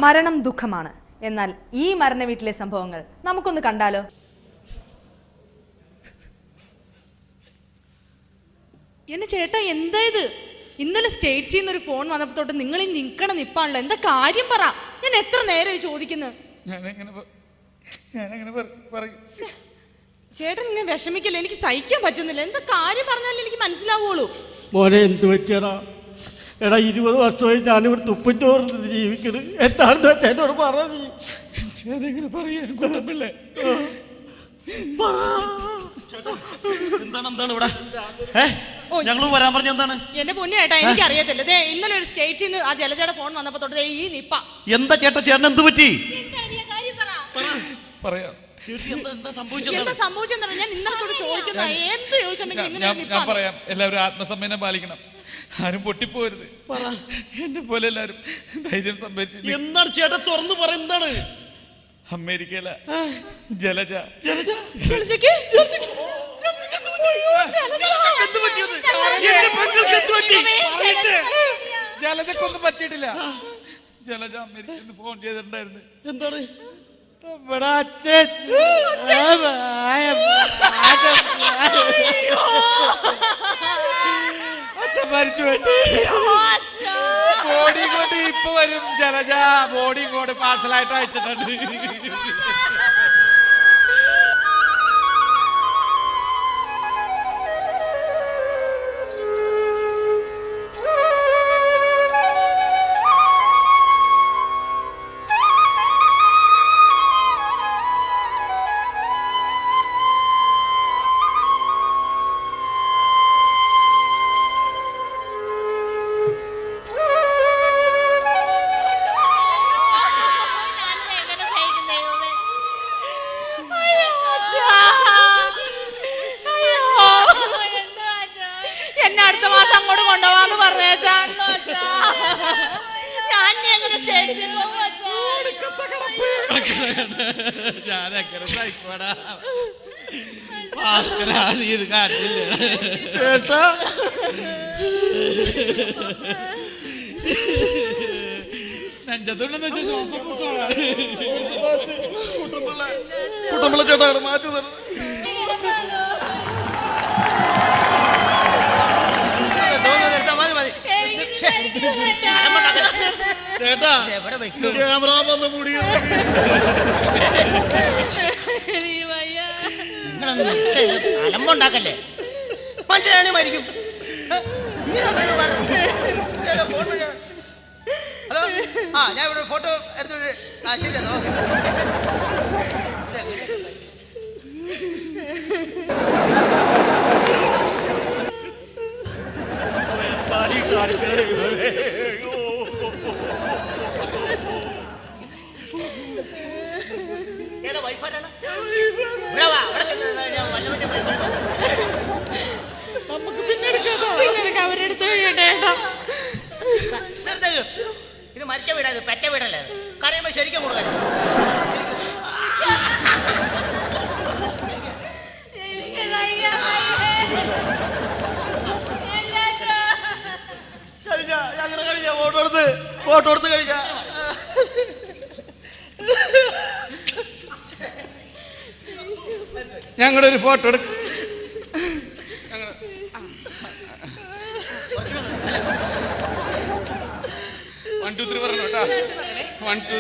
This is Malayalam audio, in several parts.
മരണം ദുഃഖമാണ്. എന്നാൽ ഈ മരണ വീട്ടിലെ സംഭവങ്ങൾ നമുക്കൊന്ന് കണ്ടാലോ? എന്നെ ചേട്ടാ, എന്താ ഇത്? ഇന്നലെ സ്റ്റേറ്റ്സിൽ നിന്നൊരു ഫോൺ വന്നപ്പോ തൊട്ട് നിങ്ങൾ ഈ നിൽക്കണം നിപ്പാണല്ലോ. എന്താ കാര്യം പറ. ഞാൻ എത്ര നേരമായി ചോദിക്കുന്നത്. ചേട്ടൻ ഇങ്ങനെ വിഷമിക്കല്ലേ, എനിക്ക് സഹിക്കാൻ പറ്റുന്നില്ല. എന്താ കാര്യം പറഞ്ഞാലേ എനിക്ക് മനസ്സിലാവുള്ളൂ. മോനെ എന്ത് പറ്റിയടാ? എടാ 20 വർഷമായി ഞാനിവിടെ തുപ്പറ്റോർന്ന് ജീവിക്കുന്നത്. എന്താണെന്ന് വെച്ചാൽ എന്നോട് പറഞ്ഞു. ഞാനെങ്ങനെ പറയാൻ കുട്ടപ്പിള്ളേ? എന്താണ് ഇവിടെ ഞങ്ങൾ വരാൻ പറഞ്ഞ എന്താണ്? എന്റെ പൊന്നു ചേട്ടാ, എനിക്ക് അറിയത്തില്ല. ഇന്നലെ ഒരു സ്റ്റേറ്റ്സിൽ നിന്ന് ആ ജലജയുടെ ഫോൺ വന്നപ്പോ തൊട്ട് ഈ നിപ്പ. എന്താ ചേട്ടാ, ചേട്ടൻ എന്ത് പറ്റി? എന്താ സംഭവിച്ചെന്ന് ഞാൻ ഇന്നലെ ചോദിക്കുന്നത്. എന്ത് ചോദിച്ചിട്ടുണ്ടെങ്കിൽ ഞാൻ പറയാം. എല്ലാവരും ആത്മസംയമനം പാലിക്കണം. ആരും പൊട്ടിപ്പോരുത്. എന്നെ പോലെ എല്ലാവരും ധൈര്യം സംഭരിച്ചു. എന്താണ് ചേട്ടാ, തുറന്നു പറ. എന്താണ്? അമേരിക്കയിലെ ജലജ ജലജക്കൊന്നും പറ്റിയിട്ടില്ല. ജലജ അമേരിക്കയിൽ നിന്ന് ഫോൺ ചെയ്തിട്ടുണ്ടായിരുന്നു. എന്താണ്? നമ്മുടെ അച്ഛൻ മരിച്ചു. ബോഡി കൊണ്ട് ഇപ്പൊ വരും. ജലജ ബോഡി കൊണ്ട് പാർസലായിട്ട് അയച്ചിട്ടുണ്ട്. ഞാനെങ്ങനെ സഹിക്കോടാ? ഇത് കാട്ടില്ല ചേട്ടാ. നെഞ്ചത്തുണ്ടെന്ന് വെച്ചാൽ കുട്ടമ്പിള്ള ചേട്ടാ മാറ്റി തരണം. ചേട്ടാ ക്യാമറ വന്ന് കൂടി അലമ്പുണ്ടാക്കല്ലേ? മനുഷ്യനാണ് മരിക്കും. ഹലോ, ഞാൻ ഇവിടെ ഫോട്ടോ എടുത്തിട്ട്. ശരി, ഓക്കെ. ഏതാ വൈഫായിട്ടാണ്? ഇത് മരിച്ച വീടാ, ഇത് പെറ്റ വീടല്ലേ? കരയുമ്പോ ശരിക്കും കൊടുക്കാൻ. ഫോട്ടോ എടുത്ത് കഴിഞ്ഞ ഞങ്ങളുടെ ഒരു ഫോട്ടോ എടുക്കും. 1 2 3 പറഞ്ഞു കേട്ടാ. 1 2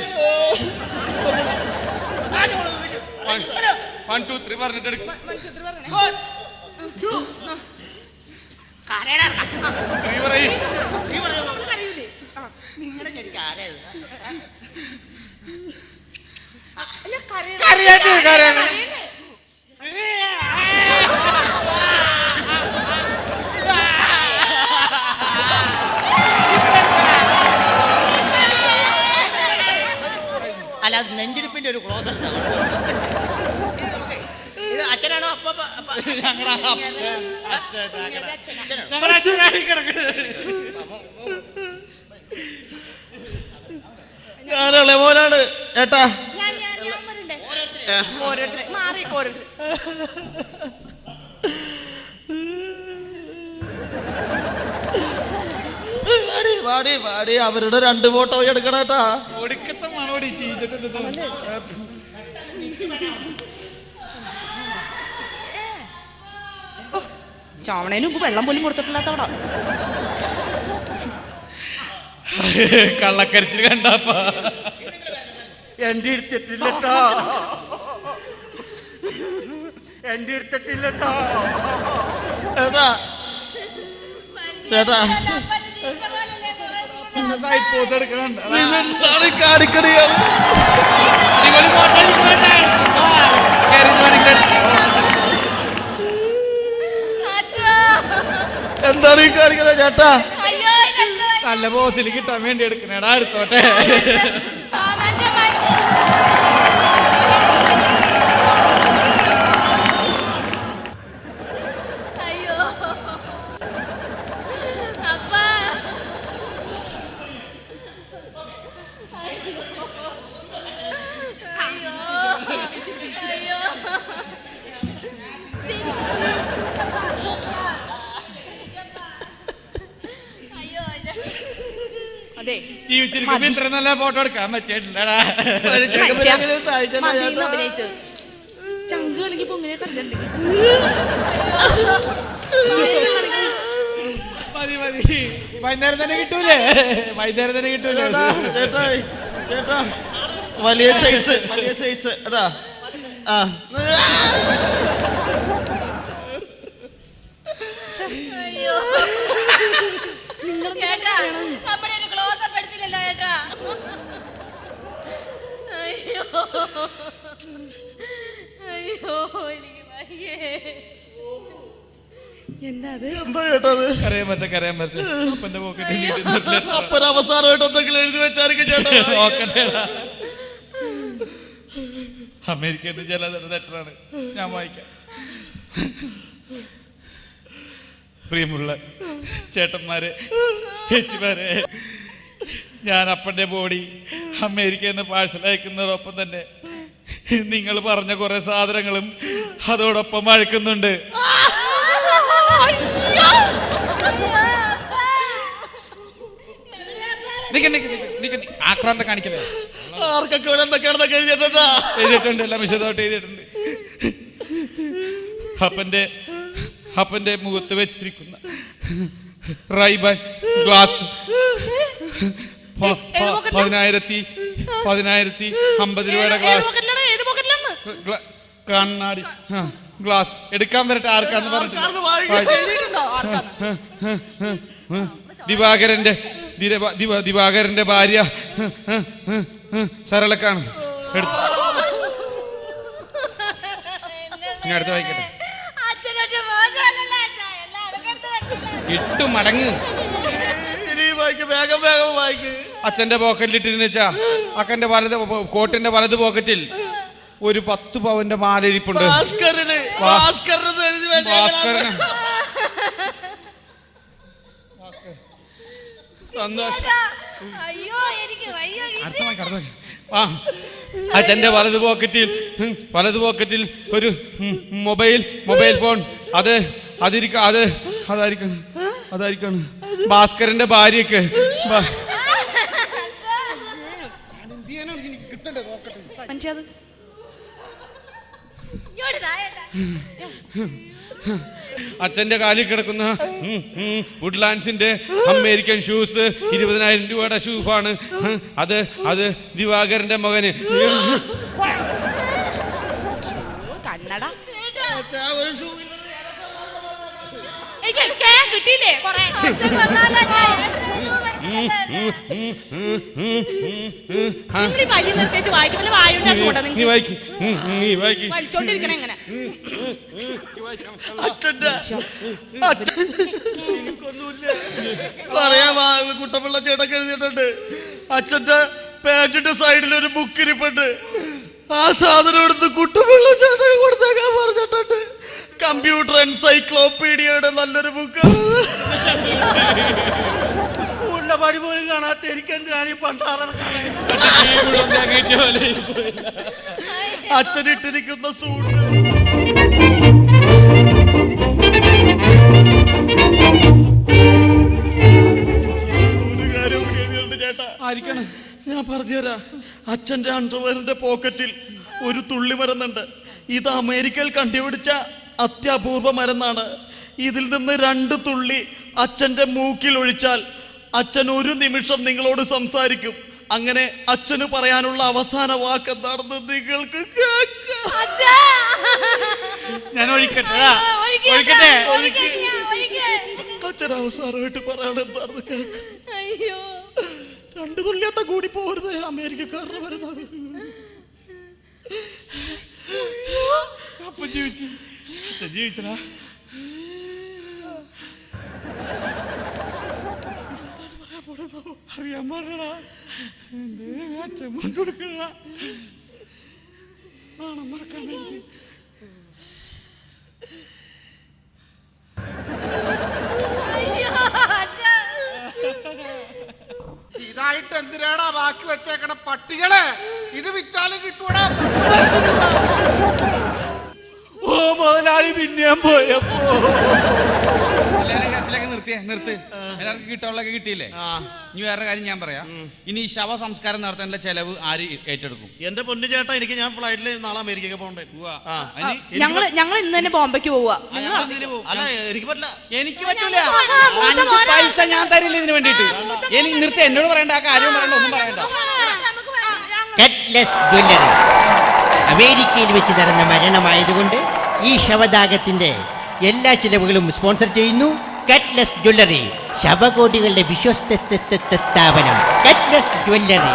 1 2 3 പറഞ്ഞിട്ട് എടുക്കും. നിങ്ങളുടെ ശരിക്കും ആരായത്? അല്ല, അത് നെഞ്ചിടിപ്പിന്റെ ഒരു ക്ലോസ് എടുത്താ. ഇത് അച്ഛനാണോ? ഞാനല്ലേ മോനാണ് ചേട്ടാ. പാടി പാടി അവരുടെ 2 ഫോട്ടോ എടുക്കണേട്ടാ. ഒടുക്കത്തെ മണോടി ചെയ്തിട്ടുണ്ട്. ചാവണേന് മുമ്പ് വെള്ളം പോലും കൊടുത്തിട്ടില്ലാത്തവടാ. കള്ളക്കരച്ചിൽ കണ്ടാപ്പാ. എന്റെ എടുത്തിട്ടില്ലട്ടോ, എന്റെ എടുത്തിട്ടില്ലട്ടോ. ചേട്ടാ ചേട്ടാ സൈഡ് പോസ് എടുക്കണം. ഇതെന്താണ് കാണിക്കണിയാണ്? എന്താണ് ഈ കാണിക്കണേ ചേട്ടാ? നല്ല ബോസിൽ കിട്ടാൻ വേണ്ടി എടുക്കണേടാ. എടുത്തോട്ടെ. അതെ, ജീവിച്ചിരിക്കുമ്പോ ഇത്ര നല്ല ഫോട്ടോ എടുക്കാൻ പറ്റിയിട്ടില്ലടാ. അഭിനയിച്ചു ചങ്ക് കളിക്ക് പൊങ്ങനെ കണ്ടിട്ടുണ്ടെങ്കിൽ മതി മതി. വൈകുന്നേരം തന്നെ കിട്ടൂലേ? വൈകുന്നേരം തന്നെ കിട്ടൂലേ? ചേട്ടാ ചേട്ടാ വലിയ സൈസ് എടാ. ആ എന്താ അത്? എന്താ ചേട്ടത്? കരയാൻ പറ്റും. അപ്പന്റെ പോക്കറ്റിൽ അപ്പൻ അവസാനമായിട്ട് എന്തെങ്കിലും എഴുതി വെച്ചായിരിക്കും ചേട്ടാ. നോക്കട്ടെടാ. അമേരിക്കയിൽ നിന്ന് ചില ലെറ്ററാണ്, ഞാൻ വായിക്കാം. പ്രിയമുള്ള ചേട്ടന്മാരെ, ചേച്ചിമാരെ, ഞാൻ അപ്പൻ്റെ ബോഡി അമേരിക്കയിൽ നിന്ന് പാഴ്സൽ അയക്കുന്നതോടൊപ്പം തന്നെ നിങ്ങൾ പറഞ്ഞ കുറെ സാധനങ്ങളും അതോടൊപ്പം അയക്കുന്നുണ്ട്. ആക്രാന്തം കാണിക്കലേ. ആർക്കൊക്കെ ഇവിടെ എന്തൊക്കെയാണെന്നൊക്കെ എഴുതിയിട്ടുണ്ടാ? എഴുതിയിട്ടുണ്ട്, എല്ലാം വിശദമായിട്ട് എഴുതിയിട്ടുണ്ട്. അപ്പന്റെ മുഖത്ത് വെച്ചിരിക്കുന്ന റൈബൻ ഗ്ലാസ് 1050 രൂപയുടെ ഗ്ലാസ്, കണ്ണാടി ഗ്ലാസ് എടുക്കാൻ വരട്ടെ. ആർക്കാന്ന് പറഞ്ഞിട്ട് ദിവാകരന്റെ ഭാര്യ സരളക്കാണ്. എടുത്തു ഞാൻ അടുത്ത് വായിക്കട്ടെ. ഇട്ടു മടങ്ങ്. വേഗം വേഗം വായിക്ക്. അച്ഛന്റെ പോക്കറ്റിൽ ഇട്ടിരുന്ന വെച്ചാ അക്കന്റെ കോട്ടിന്റെ വലത് പോക്കറ്റിൽ ഒരു 10 പവന്റെ മാല ഇരിപ്പുണ്ട്. സന്തോഷം. അച്ഛന്റെ വലത് പോക്കറ്റിൽ ഒരു മൊബൈൽ ഫോൺ. അതായിരിക്കണം ഭാസ്കരന്റെ ഭാര്യക്ക്. അച്ഛന്റെ കാലിൽ കിടക്കുന്ന വുഡ്ലാൻഡ്സിന്റെ അമേരിക്കൻ ഷൂസ് 20,000 രൂപയുടെ ഷൂഫാണ്. അത് ദിവാകരന്റെ മകന്. കണ്ണട കിട്ടിയില്ലേ? വലിയ നിർത്തിച്ച് വായിക്കുമ്പോൾ വലിച്ചോണ്ടിരിക്കണേ എങ്ങനെ? കുട്ടപ്പിള്ള ചേട്ടൊക്കെ എഴുതിയിട്ടുണ്ട്. അച്ഛന്റെ പാന്റിന്റെ സൈഡിൽ ഒരു ബുക്ക് ഇരിപ്പുണ്ട്. ആ സാധനം എടുത്ത് കുട്ടപ്പിള്ള ചേട്ടൻ കൊടുത്തേക്കാൻ പറഞ്ഞിട്ടുണ്ട്. കമ്പ്യൂട്ടർ എൻസൈക്ലോപീഡിയയുടെ നല്ലൊരു ബുക്ക്. സ്കൂളിലെ പടി പോലും കാണാത്ത എനിക്ക് എന്തിനാണ് ഈ പണ്ടാറ? അച്ഛനിട്ടിരിക്കുന്ന സൂട്ട്. ഒരു ഞാൻ പറഞ്ഞുതരാം. അച്ഛൻ്റെ അണ്ടർവെയറിന്റെ പോക്കറ്റിൽ ഒരു തുള്ളി മരുന്നുണ്ട്. ഇത് അമേരിക്കയിൽ കണ്ടുപിടിച്ച അത്യപൂർവ മരുന്നാണ്. ഇതിൽ നിന്ന് 2 തുള്ളി അച്ഛൻ്റെ മൂക്കിൽ ഒഴിച്ചാൽ അച്ഛൻ ഒരു നിമിഷം നിങ്ങളോട് സംസാരിക്കും. അങ്ങനെ അച്ഛന് പറയാനുള്ള അവസാന വാക്ക് എന്താണെന്ന് നിങ്ങൾക്ക് കേൾക്കാം. ഞാൻ ഒഴിക്കട്ടെ ഒഴിക്കട്ടെ. അച്ഛൻ അവസാനമായിട്ട് പറയാൻ എന്താണെന്ന് കേൾക്കാം. അയ്യോ 2 തുള്ളിയട്ട കൂടി പോരുത്, അമേരിക്കക്കാരുടെ മരുന്നാണ്. അപ്പൊ ജീവിച്ചു അച്ഛൻ ജീവിച്ചടാ. അറിയാൻ പാടില്ലടാ. അച്ഛൻ കൊണ്ടുകൊടുക്കടാ. മറക്കാൻ വേണ്ടി ഇതായിട്ട് എന്തിനാടാ ബാക്കി വെച്ചേക്കണ പട്ടികളെ? ഇത് വിറ്റാലും കിട്ടൂടാ. ഓ മുതലാളി പിന്നെയും പോയപ്പോ നിർത്ത്. എല്ലാവർക്കും കിട്ടാനുള്ളതൊക്കെ കിട്ടിയില്ലേ? ഇനി വേറെ കാര്യം ഞാൻ പറയാം. ഇനി ഈ ശവ സംസ്കാരം നടത്താനുള്ള ചെലവ് ആര് ഏറ്റെടുക്കും? എന്റെ പൊന്നു ചേട്ടാ, എനിക്ക് ഞാൻ ഫ്ലൈറ്റിൽ നാളെ അമേരിക്കക്ക് പോകണ്ടേ. ഞങ്ങൾ ഇന്ന് തന്നെ ബോംബെക്ക് പോവാ. അല്ല എനിക്ക് പറ്റില്ല. എനിക്ക് പറ്റൂല. 5 പൈസ ഞാൻ തരില്ല ഇതിന് വേണ്ടിട്ട്. എനിക്ക് നിർത്തി. എന്നോട് പറയണ്ട, ആ കാര്യം പറയണ്ട, ഒന്നും പറയണ്ട. കട്ട്ലെസ് ജ്വല്ലറി അമേരിക്കയിൽ വെച്ച് നടന്ന മരണമായതുകൊണ്ട് ഈ ശവദാഹത്തിന്റെ എല്ലാ ചിലവുകളും സ്പോൺസർ ചെയ്യുന്നു കട്ട്ലെസ് ജ്വല്ലറി, ശവകോടികളുടെ വിശ്വസ്ത സ്ഥാപനം കട്ട്ലെസ് ജ്വല്ലറി.